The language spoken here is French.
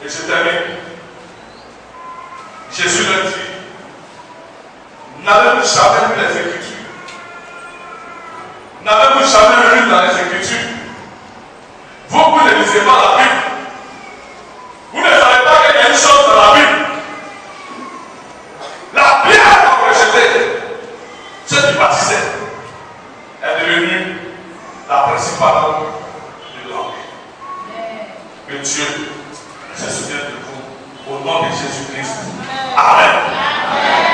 Et je termine. Jésus leur dit, n'avez-vous jamais lu les Écritures? N'avez-vous jamais lu dans les Écritures? Vous ne lisez pas la Bible. Vous ne savez pas qu'il y a une chose dans la Bible. La pierre qu'on rejetait, ceux qui baptisaient, est devenue la principale de l'Empire. Que Dieu se souvienne de vous au nom de Jésus-Christ. Amen.